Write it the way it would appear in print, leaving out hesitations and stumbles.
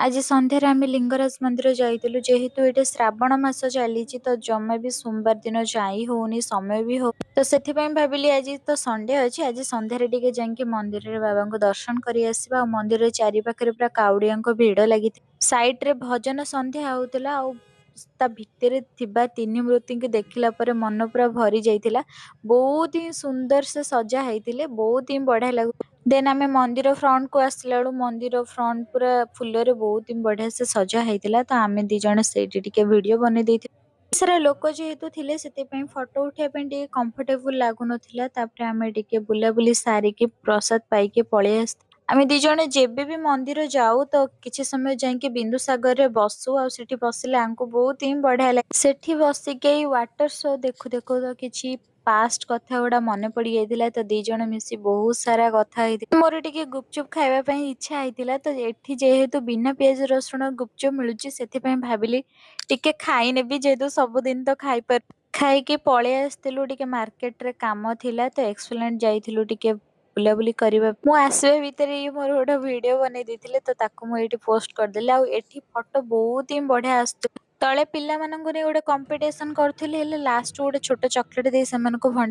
ଆଜି ସନ୍ଧ୍ୟାରେ ଆମେ ଲିଙ୍ଗରାଜ ମନ୍ଦିର ଯାଇଥିଲୁ। ଯେହେତୁ ଏଇଟା ଶ୍ରାବଣ ମାସ ଚାଲିଛି ତ ଜମା ବି ସୋମବାର ଦିନ ଯାଇ ହଉନି, ସମୟ ବି ହଉନି। ତ ସେଥିପାଇଁ ଭାବିଲି ଆଜି ତ ସଣ୍ଡେ ଅଛି, ଆଜି ସନ୍ଧ୍ୟାରେ ଟିକେ ଯାଇକି ମନ୍ଦିରରେ ବାବାଙ୍କୁ ଦର୍ଶନ କରି ଆସିବା। ଆଉ ମନ୍ଦିର ଚାରିପାଖରେ ପୁରା କାଉଡିଆଙ୍କ ଭିଡ ଲାଗିଥିଲା। ସାଇଡରେ ଭଜନ ସନ୍ଧ୍ୟା ହଉଥିଲା ଆଉ ତା ଭିତରେ ଥିବା ତିନି ମୂର୍ତ୍ତିଙ୍କୁ ଦେଖିଲା ପରେ ମନ ପୁରା ଭରି ଯାଇଥିଲା। ବହୁତ ହିଁ ସୁନ୍ଦର ସେ ସଜା ହେଇଥିଲେ, ବହୁତ ହିଁ ବଢିଆ ଲାଗୁ। ଦେନ୍ ଆମେ ମନ୍ଦିର ଫ୍ରଣ୍ଟ କୁ ଆସିଲା ବେଳୁ ମନ୍ଦିର ଫ୍ରଣ୍ଟ ପୁରା ଫୁଲରେ ବହୁତ ହିଁ ବଢିଆ ସେ ସଜା ହେଇଥିଲା। ତ ଆମେ ଦି ଜଣ ସେଇଠି ଟିକେ ଭିଡିଓ ବନେଇ ଦେଇଥିଲୁ। ସାରା ଲୋକ ଯେହେତୁ ଥିଲେ ସେଥିପାଇଁ ଫଟୋ ଉଠେଇବା ପାଇଁ ଟିକେ କମ୍ଫର୍ଟେବୁଲ ଲାଗୁନଥିଲା। ତାପରେ ଆମେ ଟିକେ ବୁଲାବୁଲି ସାରିକି ପ୍ରସାଦ ପାଇକି ପଳେଇ ଆସିଥିଲୁ। ଆମେ ଦି ଜଣ ଯେବେ ବି ମନ୍ଦିର ଯାଉ ତ କିଛି ସମୟ ଯାଇକି ବିନ୍ଦୁସାଗରରେ ବସୁ। ଆଉ ସେଠି ବସିଲେ ଆମକୁ ବହୁତ ହିଁ ବଢିଆ ଲାଗେ। ସେଠି ବସିକି ଏଇ ୱାଟର ଶୋ ଦେଖୁ ଦେଖୁ ତ କିଛି ପାଷ୍ଟ କଥା ଗୁଡା ମନେ ପଡି ଯାଇଥିଲା। ତ ଦି ଜଣ ମିଶି ବହୁତ ସାରା କଥା ହେଇଥିଲା। ମୋର ଟିକେ ଗୁପଚୁପ ଖାଇବା ପାଇଁ ଇଚ୍ଛା ହେଇଥିଲା। ତ ଏଠି ଯେହେତୁ ବିନା ପିଆଜ ରସୁଣ ଗୁପଚୁପ ମିଳୁଛି ସେଥିପାଇଁ ଭାବିଲି ଟିକେ ଖାଇନେବି, ଯେହେତୁ ସବୁଦିନ ତ ଖାଇପାରୁ। ଖାଇକି ପଳେଇ ଆସିଥିଲୁ। ଟିକେ ମାର୍କେଟରେ କାମ ଥିଲା ତ ଏକ୍ସପ୍ଲାନେଡ ଯାଇଥିଲୁ ଟିକେ ବୁଲାବୁଲି କରିବା। ମୁଁ ଆସିବା ଭିତରେ ଇଏ ମୋର ଗୋଟେ ଭିଡିଓ ବନେଇ ଦେଇଥିଲେ ତ ତାକୁ ମୁଁ ଏଇଠି ପୋଷ୍ଟ କରିଦେଲି। ଆଉ ଏଠି ଫଟୋ ବହୁତ ହିଁ ବଢିଆ ଆସୁଥିଲା। ତଳେ ପିଲାମାନଙ୍କୁ ନେଇ ଗୋଟେ କମ୍ପିଟିସନ କରୁଥିଲି, ହେଲେ ଲାଷ୍ଟ ଗୋଟେ ଛୋଟ ଚକୋଲେଟ ଦେଇ ସେମାନଙ୍କୁ ଭଣ୍ଡେଇ